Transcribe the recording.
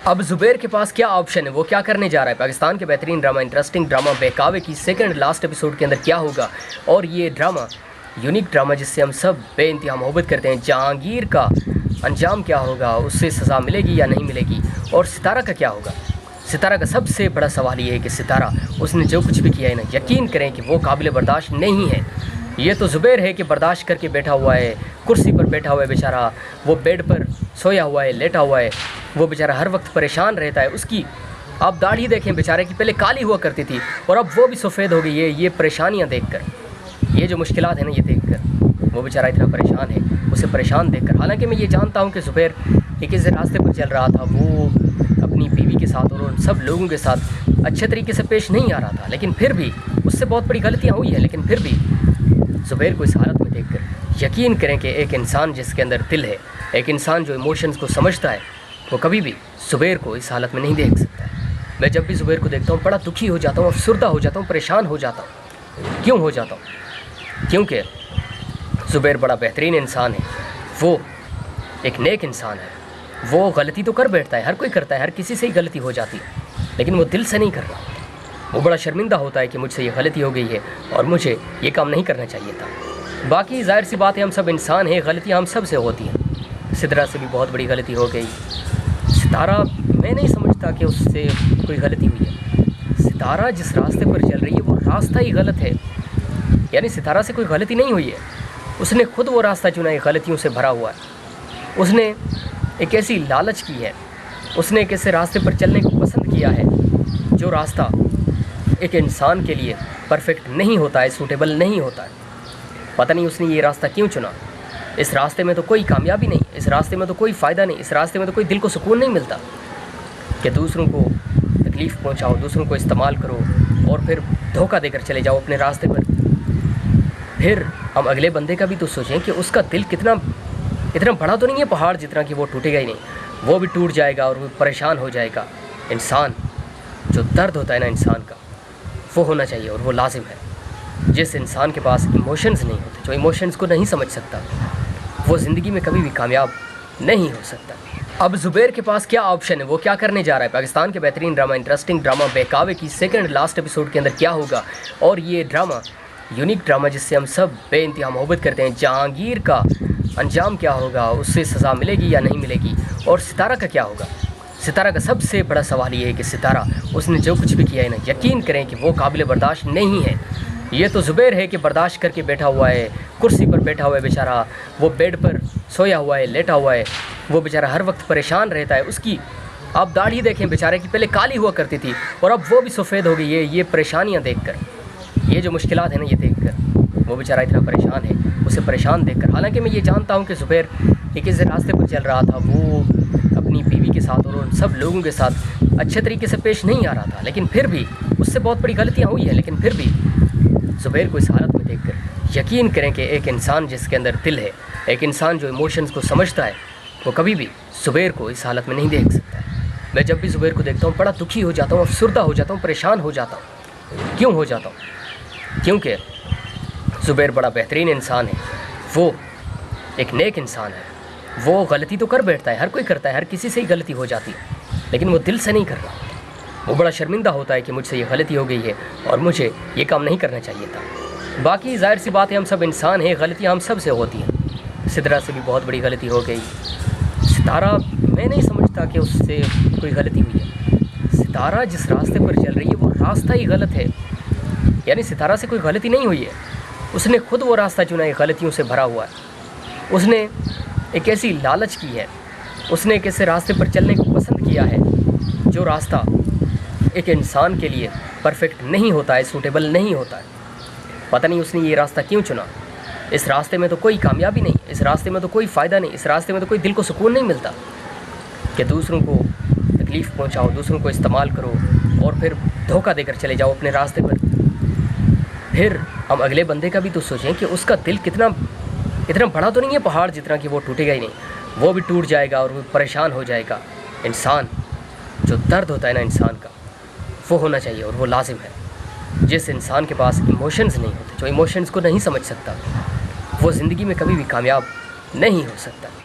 अब जुबैर के पास क्या ऑप्शन है, वो क्या करने जा रहा है। पाकिस्तान के बेहतरीन ड्रामा, इंटरेस्टिंग ड्रामा बहकावे की सेकंड लास्ट एपिसोड के अंदर क्या होगा और ये ड्रामा यूनिक ड्रामा जिससे हम सब बेइंतहा मोहब्बत करते हैं, जहांगीर का अंजाम क्या होगा, उससे सज़ा मिलेगी या नहीं मिलेगी, और सितारा का क्या होगा। सितारा का सबसे बड़ा सवाल ये है कि सितारा उसने जो कुछ भी किया है ना, यकीन करें कि वो काबिल बर्दाश्त नहीं है। ये तो जुबैर है कि बर्दाश्त करके बैठा हुआ है, कुर्सी पर बैठा हुआ है बेचारा, वो बेड पर सोया हुआ है, लेटा हुआ है, वो बेचारा हर वक्त परेशान रहता है। उसकी आप दाढ़ी देखें बेचारे की, पहले काली हुआ करती थी और अब वो भी सफ़ेद हो गई है। ये परेशानियाँ देखकर, ये जो मुश्किलात है ना, ये देखकर वो बेचारा इतना परेशान है, उसे परेशान देखकर। हालांकि मैं ये जानता हूँ कि जुबैर एक ऐसे रास्ते पर चल रहा था, वो अपनी बीवी के साथ और उन सब लोगों के साथ अच्छे तरीके से पेश नहीं आ रहा था, लेकिन फिर भी उससे बहुत बड़ी गलतियाँ हुई हैं। लेकिन फिर भी जुबैर को इस हालत में देखकर यकीन करें कि एक इंसान जिसके अंदर दिल है, एक इंसान जो इमोशंस को समझता है, वो कभी भी जुबैर को इस हालत में नहीं देख सकता। मैं जब भी जुबैर को देखता हूँ बड़ा दुखी हो जाता हूँ, अफसरदा हो जाता हूँ, परेशान हो जाता हूँ। क्यों हो जाता हूँ? क्योंकि जुबैर बड़ा बेहतरीन इंसान है, वो एक नेक इंसान है। वो गलती तो कर बैठता है, हर कोई करता है, हर किसी से ही गलती हो जाती है, लेकिन वो दिल से नहीं कर रहा। वो बड़ा शर्मिंदा होता है कि मुझसे ये गलती हो गई है और मुझे ये काम नहीं करना चाहिए था। बाकी जाहिर सी बात है, हम सब इंसान हैं, गलतियाँ हम सब से होती हैं। सितारा से भी बहुत बड़ी गलती हो गई। सितारा, मैं नहीं समझता कि उससे कोई गलती हुई है। सितारा जिस रास्ते पर चल रही है वो रास्ता ही गलत है, यानी सितारा से कोई गलती नहीं हुई है। उसने खुद वो रास्ता चुना है, गलतियों से भरा हुआ है। उसने एक ऐसी लालच की है, उसने एक ऐसे रास्ते पर चलने को पसंद किया है जो रास्ता एक इंसान के लिए परफेक्ट नहीं होता है, सूटेबल नहीं होता है। पता नहीं उसने ये रास्ता क्यों चुना। इस रास्ते में तो कोई कामयाबी नहीं, इस रास्ते में तो कोई फ़ायदा नहीं, इस रास्ते में तो कोई दिल को सुकून नहीं मिलता कि दूसरों को तकलीफ़ पहुंचाओ, दूसरों को इस्तेमाल करो और फिर धोखा देकर चले जाओ अपने रास्ते पर। फिर हम अगले बंदे का भी तो सोचें कि उसका दिल इतना बड़ा तो नहीं है पहाड़ जितना कि वो टूटेगा ही नहीं, वो भी टूट जाएगा और वो परेशान हो जाएगा। इंसान, जो दर्द होता है ना इंसान का, वो होना चाहिए और वो लाजिम है। जिस इंसान के पास इमोशंस नहीं होते, जो इमोशंस को नहीं समझ सकता, वो ज़िंदगी में कभी भी कामयाब नहीं हो सकता। अब जुबैर के पास क्या ऑप्शन है, वो क्या करने जा रहा है। पाकिस्तान के बेहतरीन ड्रामा, इंटरेस्टिंग ड्रामा बहकावे की सेकंड लास्ट एपिसोड के अंदर क्या होगा और ये ड्रामा यूनिक ड्रामा जिससे हम सब बेइंतहा मोहब्बत करते हैं, जहांगीर का अंजाम क्या होगा, उससे सज़ा मिलेगी या नहीं मिलेगी, और सितारा का क्या होगा। सितारा का सबसे बड़ा सवाल ये है कि सितारा उसने जो कुछ भी किया है ना, यकीन करें कि वो काबिल बर्दाश्त नहीं है। ये तो जुबैर है कि बर्दाश्त करके बैठा हुआ है, कुर्सी पर बैठा हुआ है बेचारा, वो बेड पर सोया हुआ है, लेटा हुआ है, वो बेचारा हर वक्त परेशान रहता है। उसकी आप दाढ़ी देखें बेचारे की, पहले काली हुआ करती थी और अब वो भी सफ़ेद हो गई है। ये परेशानियाँ देखकर, ये जो मुश्किलात है ना, ये देखकर वो बेचारा इतना परेशान है, उसे परेशान देखकर। हालांकि मैं ये जानता हूँ कि जुबैर एक ऐसे रास्ते पर चल रहा था, वो अपनी बीवी के साथ और उन सब लोगों के साथ अच्छे तरीके से पेश नहीं आ रहा था, लेकिन फिर भी उससे बहुत बड़ी गलतियाँ हुई हैं। लेकिन फिर भी जुबैर को इस हालत में देखकर यकीन करें कि एक इंसान जिसके अंदर दिल है, एक इंसान जो इमोशंस को समझता है, वो कभी भी जुबैर को इस हालत में नहीं देख सकता। मैं जब भी जुबैर को देखता हूँ बड़ा दुखी हो जाता हूँ, अफसरदा हो जाता हूँ, परेशान हो जाता हूँ। क्यों हो जाता हूँ? क्योंकि जुबैर बड़ा बेहतरीन इंसान है, वो एक नेक इंसान है। वो गलती तो कर बैठता है, हर कोई करता है, हर किसी से ही गलती हो जाती है, लेकिन वो दिल से नहीं कर रहा। वो बड़ा शर्मिंदा होता है कि मुझसे ये गलती हो गई है और मुझे ये काम नहीं करना चाहिए था। बाकी जाहिर सी बात है, हम सब इंसान हैं, गलतियाँ हम सब से होती हैं। सितारा से भी बहुत बड़ी गलती हो गई। सितारा, मैं नहीं समझता कि उससे कोई गलती हुई है। सितारा जिस रास्ते पर चल रही है वो रास्ता ही गलत है, यानी सितारा से कोई गलती नहीं हुई है। उसने खुद वो रास्ता चुना है, गलतियों से भरा हुआ है। उसने एक ऐसी लालच की है, उसने एक ऐसे रास्ते पर चलने को पसंद किया है जो रास्ता एक इंसान के लिए परफेक्ट नहीं होता है, सूटेबल नहीं होता है। पता नहीं उसने ये रास्ता क्यों चुना। इस रास्ते में तो कोई कामयाबी नहीं, इस रास्ते में तो कोई फ़ायदा नहीं, इस रास्ते में तो कोई दिल को सुकून नहीं मिलता कि दूसरों को तकलीफ़ पहुंचाओ, दूसरों को इस्तेमाल करो और फिर धोखा देकर चले जाओ अपने रास्ते पर। फिर हम अगले बंदे का भी तो सोचें कि उसका दिल इतना बड़ा तो नहीं है पहाड़ जितना कि वो टूटेगा ही नहीं, वो भी टूट जाएगा और वो परेशान हो जाएगा। इंसान, जो दर्द होता है ना इंसान का, वो होना चाहिए और वो लाजिम है। जिस इंसान के पास इमोशंस नहीं होते, जो इमोशंस को नहीं समझ सकता, वो ज़िंदगी में कभी भी कामयाब नहीं हो सकता।